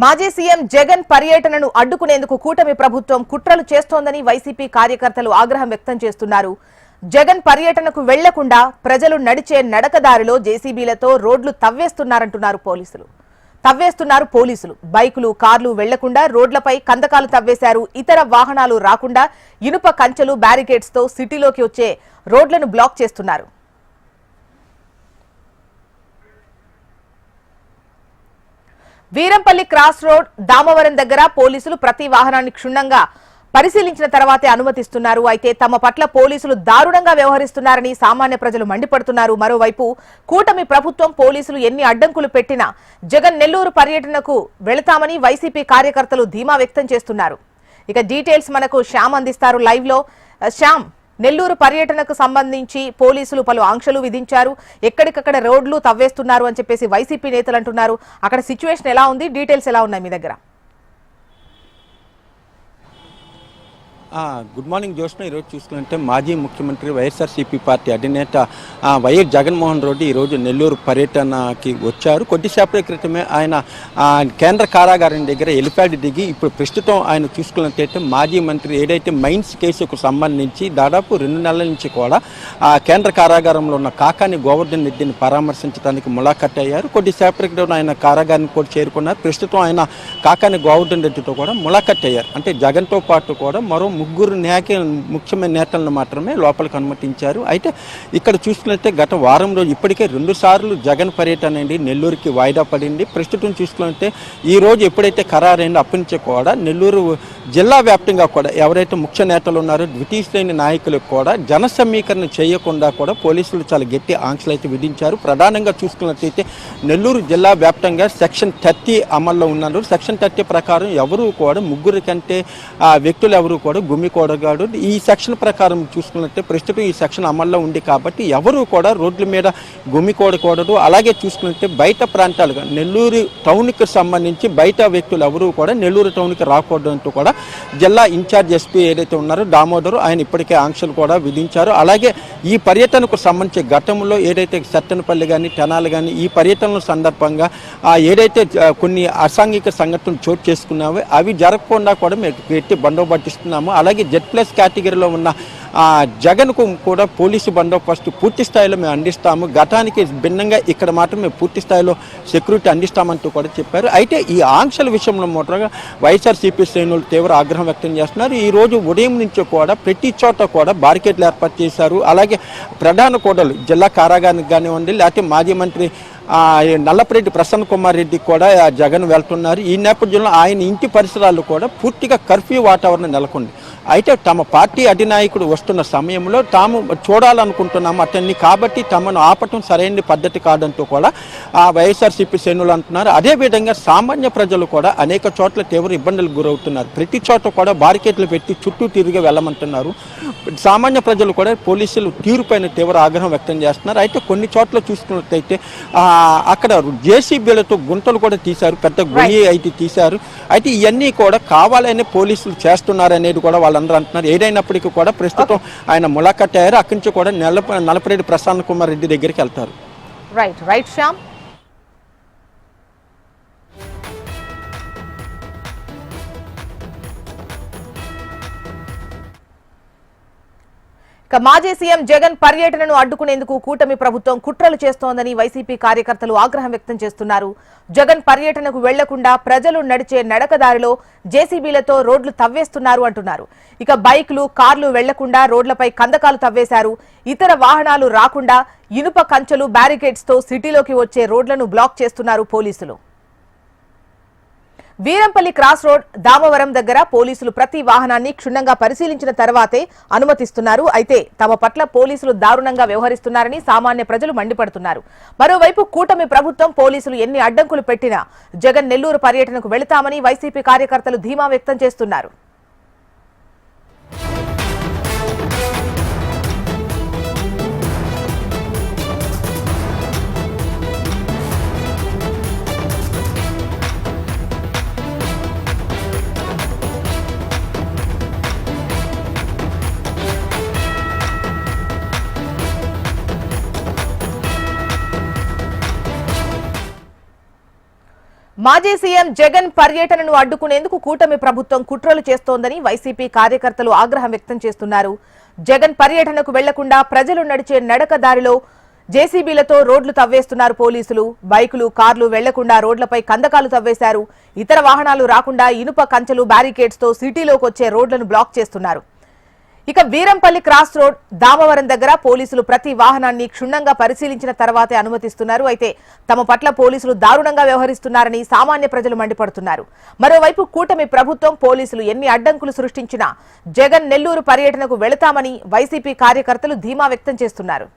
మాజీ సీఎం జగన్ పర్యటనను అడ్డుకునేందుకు కూటమి ప్రభుత్వం కుట్రలు చేస్తోందని వైసీపీ కార్యకర్తలు ఆగ్రహం వ్యక్తం చేస్తున్నారు. జగన్ పర్యటనకు వెళ్లకుండా ప్రజలు నడిచే నడకదారిలో జేసీబీలతో రోడ్లు తవ్వేస్తున్నారు పోలీసులు. బైకులు, కార్లు వెళ్లకుండా రోడ్లపై కందకాలు తవ్వేశారు. ఇతర వాహనాలు రాకుండా ఇనుప కంచెలు, బ్యారికేడ్స్ తో సిటీలోకి వచ్చే రోడ్లను బ్లాక్ చేస్తున్నారు. వీరంపల్లి క్రాస్ రోడ్ దామవరం దగ్గర పోలీసులు ప్రతి వాహనాన్ని క్షుణ్ణంగా పరిశీలించిన తర్వాతే అనుమతిస్తున్నారు. అయితే తమ పట్ల పోలీసులు దారుణంగా వ్యవహరిస్తున్నారని సామాన్య ప్రజలు మండిపడుతున్నారు. మరోవైపు కూటమి ప్రభుత్వం పోలీసులు ఎన్ని అడ్డంకులు పెట్టినా జగన్ నెల్లూరు పర్యటనకు వెళతామని వైసీపీ కార్యకర్తలు ధీమా వ్యక్తం చేస్తున్నారు. ఇక డీటెయిల్స్ మనకు శ్యామ్ అందిస్తారు లైవ్ లో. శ్యామ్, నెల్లూరు పర్యటనకు సంబంధించి పోలీసులు పలు ఆంక్షలు విధించారు. ఎక్కడికక్కడ రోడ్లు తవ్వేస్తున్నారు అని చెప్పేసి వైసీపీ నేతలు అంటున్నారు. అక్కడ సిచ్యువేషన్ ఎలా ఉంది, డీటెయిల్స్ ఎలా ఉన్నాయి మీ దగ్గర? Good morning Joshna. ఈరోజు చూసుకుంటే మాజీ ముఖ్యమంత్రి వైఎస్ఆర్సీపీ పార్టీ అధినేత వైఎస్ జగన్మోహన్ రెడ్డి ఈరోజు నెల్లూరు పర్యటనకి వచ్చారు. కొద్దిసేపటి క్రితమే ఆయన కేంద్ర కారాగారం దగ్గర ఎలిప్యాడ్ దిగి ఇప్పుడు ప్రస్తుతం ఆయన చూసుకున్నట్టయితే మాజీ మంత్రి ఏదైతే మైన్స్ కేసుకు సంబంధించి దాదాపు 2 నెలల నుంచి కూడా కేంద్ర కారాగారంలో ఉన్న కాకాని గోవర్ధన్ రెడ్డిని పరామర్శించడానికి ములాఖత్ అయ్యారు. కొద్దిసేపటి క్రితం ఆయన కారాగారానికి కూడా చేరుకున్నారు. ప్రస్తుతం ఆయన కాకాని గోవర్ధన్ రెడ్డితో కూడా ములాఖత్ అయ్యారు. అంటే జగన్తో పాటు కూడా మరో 3 ముఖ్యమైన నేతలను మాత్రమే లోపలికి అనుమతించారు. అయితే ఇక్కడ చూసుకున్నట్టే గత వారం రోజు ఇప్పటికే 2 సార్లు జగన్ పర్యటన అనేది నెల్లూరుకి వాయిదా పడింది. ప్రస్తుతం చూసుకుంటే ఈ రోజు ఎప్పుడైతే ఖరారైందో అప్పటి నుంచి కూడా నెల్లూరు జిల్లా వ్యాప్తంగా కూడా ఎవరైతే ముఖ్య నేతలు ఉన్నారో ద్వితీయ శ్రేణి నాయకులకు కూడా జన సమీకరణ చేయకుండా కూడా పోలీసులు చాలా గట్టి ఆంక్షలు అయితే విధించారు. ప్రధానంగా చూసుకున్నట్లయితే నెల్లూరు జిల్లా వ్యాప్తంగా సెక్షన్ 30 అమల్లో ఉన్నారు. సెక్షన్ 30 ప్రకారం ఎవరు కూడా 3 కంటే వ్యక్తులు ఎవరు కూడా గుమ్మికూడగాడు. ఈ సెక్షన్ ప్రకారం చూసుకున్నట్టే ప్రస్తుతం ఈ సెక్షన్ అమల్లో ఉంది కాబట్టి ఎవరు కూడా రోడ్ల మీద గుమ్మికూడకూడదు. అలాగే చూసుకున్నట్టే బయట ప్రాంతాలుగా నెల్లూరు టౌన్కి సంబంధించి బయట వ్యక్తులు ఎవరు కూడా నెల్లూరు టౌన్కి రాకూడదు అంటూ కూడా జిల్లా ఇన్ఛార్జ్ ఎస్పీ ఏదైతే ఉన్నారో దామోదరు ఆయన ఇప్పటికే ఆంక్షలు కూడా విధించారు. అలాగే ఈ పర్యటనకు సంబంధించి గతంలో ఏదైతే సత్తెనపల్లి కానీ తెనాలి కానీ ఈ పర్యటనల సందర్భంగా ఏదైతే కొన్ని అసాంఘిక సంఘటనలు చోటు చేసుకున్నావో అవి జరగకుండా కూడా మేము గట్టి బందోబస్తు ఇస్తున్నాము. అలాగే Z+ కేటగిరీలో ఉన్న జగన్కు కూడా పోలీసు బందోబస్తు పూర్తి స్థాయిలో మేము అందిస్తాము. గతానికి భిన్నంగా ఇక్కడ మాత్రం మేము పూర్తి స్థాయిలో సెక్యూరిటీ అందిస్తామంటూ కూడా చెప్పారు. అయితే ఈ ఆంక్షల విషయంలో మొదటగా వైఎస్ఆర్సీపీ శ్రేణులు తీవ్ర ఆగ్రహం వ్యక్తం చేస్తున్నారు. ఈ రోజు ఉదయం నుంచి కూడా ప్రతి చోట కూడా బారికేడ్లు ఏర్పాటు చేశారు. అలాగే ప్రధాన కోడలు జిల్లా కారాగారానికి కానివ్వండి, లేకపోతే మాజీ మంత్రి నల్లపరెడ్డి ప్రసన్న కుమార్ రెడ్డి కూడా జగన్ వెళ్తున్నారు. ఈ నేపథ్యంలో ఆయన ఇంటి పరిసరాలు కూడా పూర్తిగా కర్ఫ్యూ వాతావరణం నెలకొంది. అయితే తమ పార్టీ అధినాయకుడు వస్తున్న సమయంలో తాము చూడాలనుకుంటున్నాము అతన్ని, కాబట్టి తమను ఆపటం సరైన పద్ధతి కాదంటూ కూడా వైఎస్ఆర్సీపీ శ్రేణులు అంటున్నారు. అదేవిధంగా సామాన్య ప్రజలు కూడా అనేక చోట్ల తీవ్ర ఇబ్బందులకు గురవుతున్నారు. ప్రతి చోట కూడా బారికేట్లు పెట్టి చుట్టూ తిరిగి వెళ్ళమంటున్నారు. సామాన్య ప్రజలు కూడా పోలీసులు తీరుపైన తీవ్ర ఆగ్రహం వ్యక్తం చేస్తున్నారు. అయితే కొన్ని చోట్ల చూసుకున్నట్లయితే అక్కడ జేసీబీలతో గుంతలు కూడా తీశారు, పెద్ద గొయ్యి అయితే తీశారు. అయితే ఇవన్నీ కూడా కావాలని పోలీసులు చేస్తున్నారు అనేది కూడా వాళ్ళందరూ అంటున్నారు. ఏదైనప్పటికీ కూడా ప్రస్తుతం ఆయన ములాఖత్ అయ్యారు. అక్కడి నుంచి కూడా నల్లపరెడ్డి ప్రసన్న కుమార్ రెడ్డి దగ్గరికి వెళ్తారు. రైట్ శ్యామ్. మాజీ సీఎం జగన్ పర్యటనను అడ్డుకునేందుకు కూటమి ప్రభుత్వం కుట్రలు చేస్తోందని వైసీపీ కార్యకర్తలు ఆగ్రహం వ్యక్తం చేస్తున్నారు. జగన్ పర్యటనకు వెళ్లకుండా ప్రజలు నడిచే నడకదారిలో జేసీబీలతో రోడ్లు తవ్వేస్తున్నారు అంటున్నారు. ఇక బైకులు, కార్లు వెళ్లకుండా రోడ్లపై కందకాలు తవ్వేశారు. ఇతర వాహనాలు రాకుండా ఇనుప కంచెలు, బ్యారికేడ్స్ తో సిటీలోకి వచ్చే రోడ్లను బ్లాక్ చేస్తున్నారు పోలీసులు. వీరంపల్లి క్రాస్ రోడ్ దామవరం దగ్గర పోలీసులు ప్రతి వాహనాన్ని క్షుణ్ణంగా పరిశీలించిన తర్వాతే అనుమతిస్తున్నారు. అయితే తమ పట్ల పోలీసులు దారుణంగా వ్యవహరిస్తున్నారని సామాన్య ప్రజలు మండిపడుతున్నారు. మరోవైపు కూటమి ప్రభుత్వం పోలీసులు ఎన్ని అడ్డంకులు పెట్టినా జగన్ నెల్లూరు పర్యటనకు వెళతామని వైసీపీ కార్యకర్తలు ధీమా వ్యక్తం చేస్తున్నారు. మాజీ సీఎం జగన్ పర్యటనను అడ్డుకునేందుకు కూటమి ప్రభుత్వం కుట్రలు చేస్తోందని వైసీపీ కార్యకర్తలు ఆగ్రహం వ్యక్తం చేస్తున్నారు. జగన్ పర్యటనకు వెళ్లకుండా ప్రజలు నడిచే నడక దారిలో జేసీబీలతో రోడ్లు తవ్వేస్తున్నారు పోలీసులు. బైకులు, కార్లు వెళ్లకుండా రోడ్లపై కందకాలు తవ్వేశారు. ఇతర వాహనాలు రాకుండా ఇనుప కంచెలు, బ్యారికేడ్స్ తో సిటీలోకి వచ్చే రోడ్లను బ్లాక్ చేస్తున్నారు. ఇక వీరంపల్లి క్రాస్ రోడ్, దామవరం దగ్గర పోలీసులు ప్రతి వాహనాన్ని క్షుణ్ణంగా పరిశీలించిన తర్వాతే అనుమతిస్తున్నారు. అయితే తమ పట్ల పోలీసులు దారుణంగా వ్యవహరిస్తున్నారని సామాన్య ప్రజలు మండిపడుతున్నారు. మరోవైపు కూటమి ప్రభుత్వం, పోలీసులు ఎన్ని అడ్డంకులు సృష్టించినా జగన్ నెల్లూరు పర్యటనకు వెళతామని వైసీపీ కార్యకర్తలు ధీమా వ్యక్తం చేస్తున్నారు.